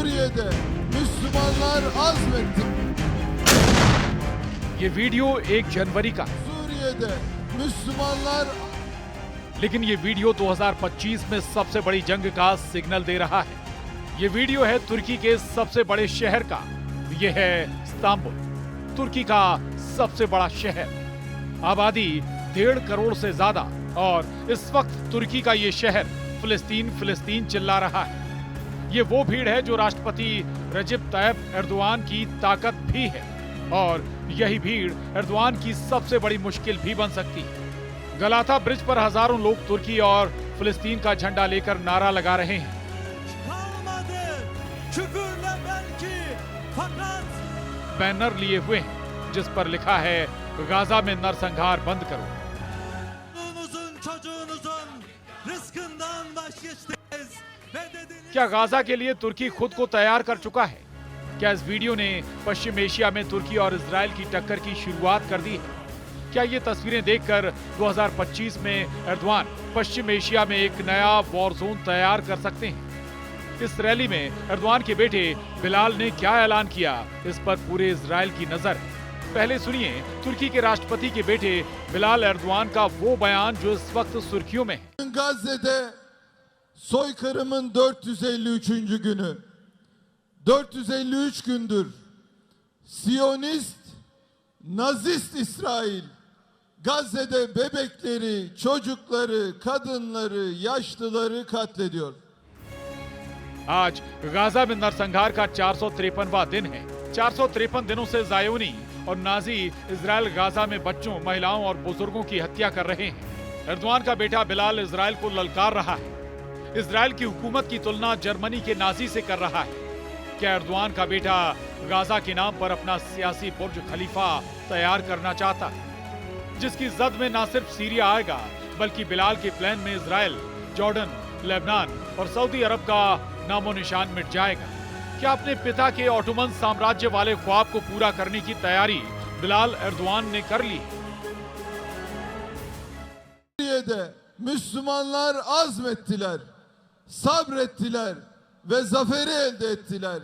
Suriye'de Müslümanlar azmetti. ये video 1 जनवरी का, Suriye'de Müslümanlar लेकिन ये वीडियो 2025 में सबसे बड़ी जंग का सिग्नल दे रहा है। ये वीडियो है तुर्की के सबसे बड़े शहर का। ये है इस्तांबुल, तुर्की का सबसे बड़ा शहर। आबादी 1.5 करोड़ से ज्यादा, और इस वक्त तुर्की का ये शहर फिलिस्तीन फिलिस्तीन चिल्ला रहा है। ये वो भीड़ है जो राष्ट्रपति रजब तायिप एर्दोआन की ताकत भी है, और यही भीड़ एर्दोआन की सबसे बड़ी मुश्किल भी बन सकती है। गलाता ब्रिज पर हजारों लोग तुर्की और फिलिस्तीन का झंडा लेकर नारा लगा रहे हैं। बैनर लिए हुए हैं जिस पर लिखा है गाजा में नरसंहार बंद करो। क्या गाजा के लिए तुर्की खुद को तैयार कर चुका है? क्या इस वीडियो ने पश्चिम एशिया में तुर्की और इजराइल की टक्कर की शुरुआत कर दी है? क्या ये तस्वीरें देखकर 2025 में एर्दोआन पश्चिम एशिया में एक नया वॉर जोन तैयार कर सकते हैं? इस रैली में एर्दोआन के बेटे बिलाल ने क्या ऐलान किया, इस पर पूरे इजराइल की नजर है। पहले सुनिए तुर्की के राष्ट्रपति के बेटे बिलाल एर्दोआन का वो बयान जो इस वक्त सुर्खियों में है। Gazze'de soykırımın 453. günü. 453 gündür Siyonist, Nazist İsrail Gazze'de bebekleri, çocukları, kadınları, yaşlıları katlediyor. आज गाजा में नरसंहार का 453वां दिन है। 453 दिनों से जायोनी और नाजी इजराइल गाजा में बच्चों, महिलाओं और बुजुर्गों की हत्या कर रहे हैं। एर्दोआन का बेटा बिलाल इजराइल को ललकार रहा है। इजराइल की हुकूमत की तुलना जर्मनी के नाजी से कर रहा है। क्या एर्दोआन का बेटा गाजा के नाम पर अपना सियासी बुर्ज खलीफा तैयार करना चाहता है, जिसकी जद में न सिर्फ सीरिया आएगा बल्कि बिलाल के प्लान में इजराइल, जॉर्डन, लेबनान और सऊदी अरब का नामो निशान मिट जाएगा? क्या अपने पिता के ऑटोमन साम्राज्य वाले ख्वाब को पूरा करने की तैयारी बिलाल एर्दोआन ने कर ली? Suriye'de Müslümanlar azmettiler, sabrettiler ve zaferi elde ettiler.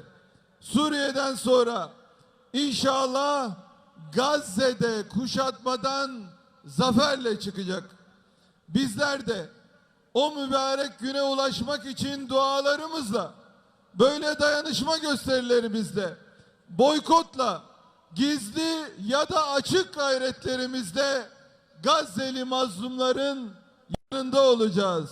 Suriye'den sonra inşallah Gazze'de kuşatmadan zaferle çıkacak. Bizler de o mübarek güne ulaşmak için dualarımızla, böyle dayanışma gösterilerimizle, boykotla, gizli ya da açık gayretlerimizde Gazze'li mazlumların yanında olacağız.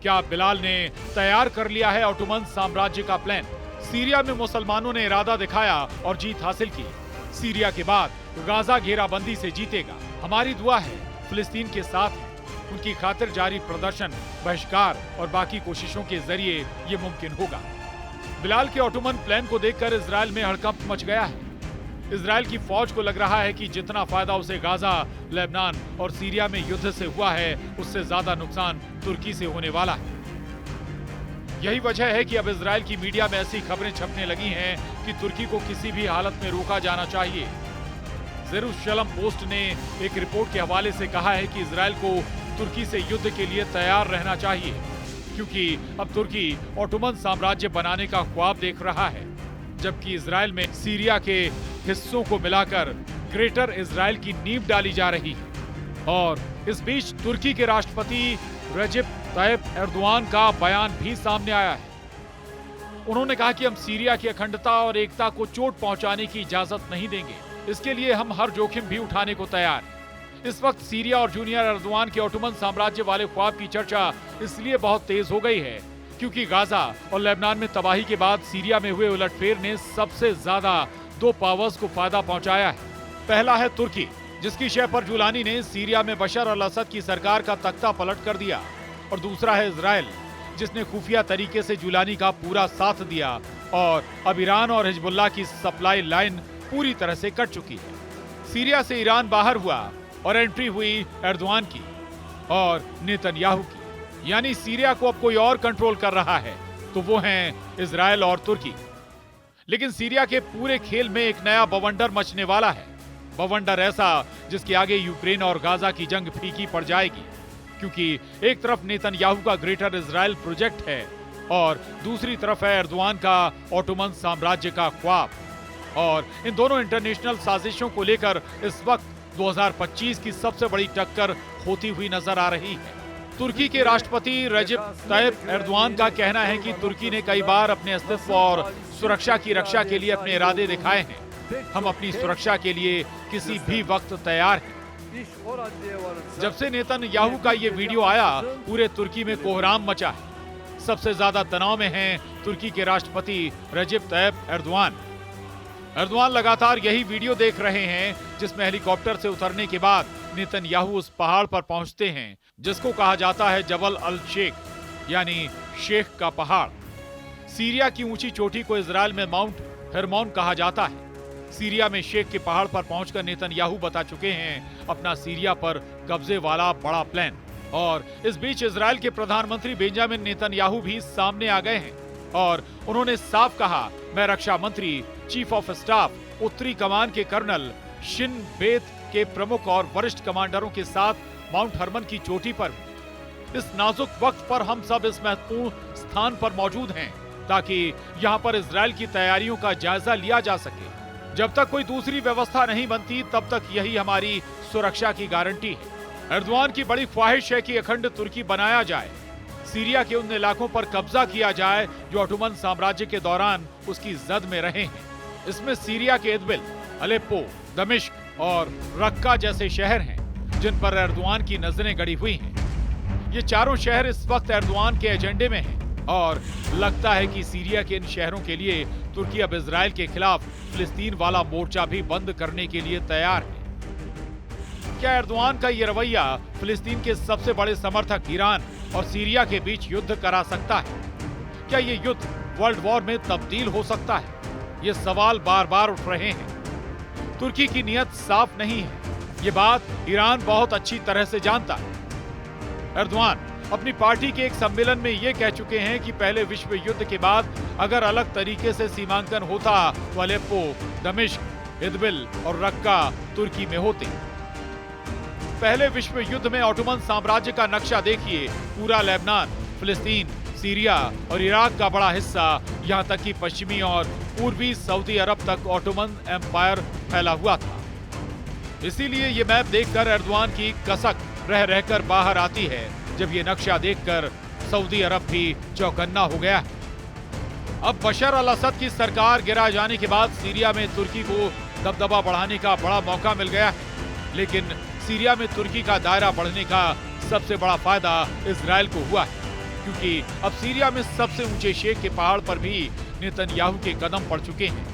क्या बिलाल ने तैयार कर लिया है Ottoman साम्राज्य का plan? Syria में मुसलमानों ने इरादा दिखाया और जीत हासिल की। सीरिया के बाद गाजा घेराबंदी से जीतेगा। हमारी दुआ है फिलिस्तीन के साथ है। उनकी खातिर जारी प्रदर्शन, बहिष्कार और बाकी कोशिशों के जरिए ये मुमकिन होगा। बिलाल के ऑटोमन प्लान को देखकर इजराइल में हड़कंप मच गया है। इजराइल की फौज को लग रहा है कि जितना फायदा उसे गाजा, लेबनान और सीरिया में युद्ध से हुआ है, उससे ज्यादा नुकसान तुर्की से होने वाला है। यही वजह है कि अब इजराइल की मीडिया में ऐसी खबरें छपने लगी हैं कि तुर्की को किसी भी हालत में रोका जाना चाहिए। जेरूशलम पोस्ट ने एक रिपोर्ट के हवाले से कहा है कि इजराइल को तुर्की से युद्ध के लिए तैयार रहना चाहिए, क्योंकि अब तुर्की ऑटोमन साम्राज्य बनाने का ख्वाब देख रहा है, जबकि इजराइल में सीरिया के हिस्सों को मिलाकर ग्रेटर इजराइल की नींव डाली जा रही है। और इस बीच तुर्की के राष्ट्रपति रजब तायिप एर्दोआन का बयान भी सामने आया है। उन्होंने कहा कि हम सीरिया की अखंडता और एकता को चोट पहुंचाने की इजाजत नहीं देंगे। इसके लिए हम हर जोखिम भी उठाने को तैयार हैं। इस वक्त सीरिया और जूनियर एर्दोआन के ऑटोमन साम्राज्य वाले ख्वाब की चर्चा इसलिए बहुत तेज हो गई है क्योंकि गाजा और लेबनान में तबाही के बाद सीरिया में हुए उलटफेर ने सबसे ज्यादा 2 पावर्स को फायदा पहुंचाया है। पहला है तुर्की, जिसकी शह पर जुलानी ने सीरिया में बशर अल असद की सरकार का तख्ता पलट कर दिया, और दूसरा है इजराइल, जिसने खुफिया तरीके से जुलानी का पूरा साथ दिया, और अब ईरान और हिजबुल्लाह की सप्लाई लाइन पूरी तरह से कट चुकी है। सीरिया से ईरान बाहर हुआ और एंट्री हुई एर्दोआन की और नेतन्याहू की, यानी सीरिया को अब कोई और कंट्रोल कर रहा है, तो वो हैं इजराइल और तुर्की। लेकिन सीरिया के पूरे खेल में एक नया बवंडर मचने वाला है। बवंडर ऐसा जिसके आगे यूक्रेन और गाजा की जंग फीकी पड़ जाएगी, क्योंकि एक तरफ नेतन्याहू का ग्रेटर इजराइल प्रोजेक्ट है और दूसरी तरफ है एर्दोआन का ओटोमन साम्राज्य का ख्वाब। और इन दोनों इंटरनेशनल साजिशों को लेकर इस वक्त 2025 की सबसे बड़ी टक्कर होती हुई नजर आ रही है। तुर्की के राष्ट्रपति रजब तैयब एर्दोआन का कहना है कि तुर्की ने कई बार अपने अस्तित्व और सुरक्षा की रक्षा के लिए अपने इरादे दिखाए हैं। हम अपनी सुरक्षा के लिए किसी भी वक्त तैयार हैं। जब से नेतन्याहू का ये वीडियो आया, पूरे तुर्की में कोहराम मचा है। सबसे ज्यादा तनाव में हैं तुर्की के राष्ट्रपति रजब तैयब एर्दोआन। एर्दोआन लगातार यही वीडियो देख रहे हैं जिसमें हेलीकॉप्टर से उतरने के बाद नेतन्याहू उस पहाड़ पर पहुंचते हैं जिसको कहा जाता है जबल अल शेख, यानी शेख का पहाड़। सीरिया की ऊंची चोटी को इजराइल में माउंट हेरमोन कहा जाता है। सीरिया में शेख के पहाड़ पर पहुंचकर नेतन्याहू बता चुके हैं अपना सीरिया पर कब्जे वाला बड़ा प्लान। और इस बीच इजराइल के प्रधानमंत्री बेंजामिन नेतन्याहू भी सामने आ गए हैं और उन्होंने साफ कहा, मैं रक्षा मंत्री, चीफ ऑफ स्टाफ, उत्तरी कमान के कर्नल, शिन बेत के प्रमुख और वरिष्ठ कमांडरों के साथ माउंट हरमन की चोटी पर इस नाजुक वक्त पर हम सब इस महत्वपूर्ण स्थान पर मौजूद हैं ताकि यहां पर इजराइल की तैयारियों का जायजा लिया जा सके। जब तक कोई दूसरी व्यवस्था नहीं बनती तब तक यही हमारी सुरक्षा की गारंटी है। एर्दोआन की बड़ी ख्वाहिश है कि अखंड तुर्की बनाया जाए, सीरिया के उन इलाकों पर कब्जा किया जाए जो ओटोमन साम्राज्य के दौरान उसकी जद में रहे हैं। इसमें सीरिया के इदबिल, अलेप्पो, दमिश्क और रक्का जैसे शहर हैं जिन पर एर्दोआन की नजरें गड़ी हुई हैं। ये चारों शहर इस वक्त एर्दोआन के एजेंडे में हैं और लगता है कि सीरिया के इन शहरों के लिए तुर्की अब इजराइल के खिलाफ फिलिस्तीन वाला मोर्चा भी बंद करने के लिए तैयार है। क्या एर्दोआन का ये रवैया फिलिस्तीन के सबसे बड़े समर्थक ईरान और सीरिया के बीच युद्ध करा सकता है? क्या ये युद्ध वर्ल्ड वॉर में तब्दील हो सकता है? ये सवाल बार बार उठ रहे हैं। तुर्की की नीयत साफ नहीं है, ये बात ईरान बहुत अच्छी तरह से जानता है। एर्दोआन अपनी पार्टी के एक सम्मेलन में ये कह चुके हैं कि पहले विश्व युद्ध के बाद अगर अलग तरीके से सीमांकन होता तो अलेप्पो, दमिश्क, इदबिल और रक्का तुर्की में होते। पहले विश्व युद्ध में ओटोमन साम्राज्य का नक्शा देखिए, पूरा लेबनान, फिलिस्तीन, सीरिया और इराक का बड़ा हिस्सा, यहां तक कि पश्चिमी और पूर्वी सऊदी अरब तक ओटोमन एम्पायर फैला हुआ था। इसीलिए ये मैप देखकर एर्दोआन की कसक रह रहकर बाहर आती है जब ये नक्शा देखकर सऊदी अरब भी चौकन्ना हो गया है। अब बशर अल असद की सरकार गिरा जाने के बाद सीरिया में तुर्की को दबदबा बढ़ाने का बड़ा मौका मिल गया है, लेकिन सीरिया में तुर्की का दायरा बढ़ने का सबसे बड़ा फायदा इजराइल को हुआ है, क्योंकि अब सीरिया में सबसे ऊंचे शेख के पहाड़ पर भी नेतन्याहू के कदम पड़ चुके हैं।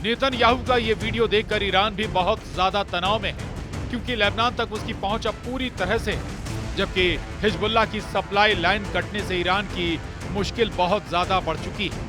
नेतन्याहू का ये वीडियो देखकर ईरान भी बहुत ज्यादा तनाव में है, क्योंकि लेबनान तक उसकी पहुंच अब पूरी तरह से है, जबकि हिजबुल्लाह की सप्लाई लाइन कटने से ईरान की मुश्किल बहुत ज्यादा बढ़ चुकी है।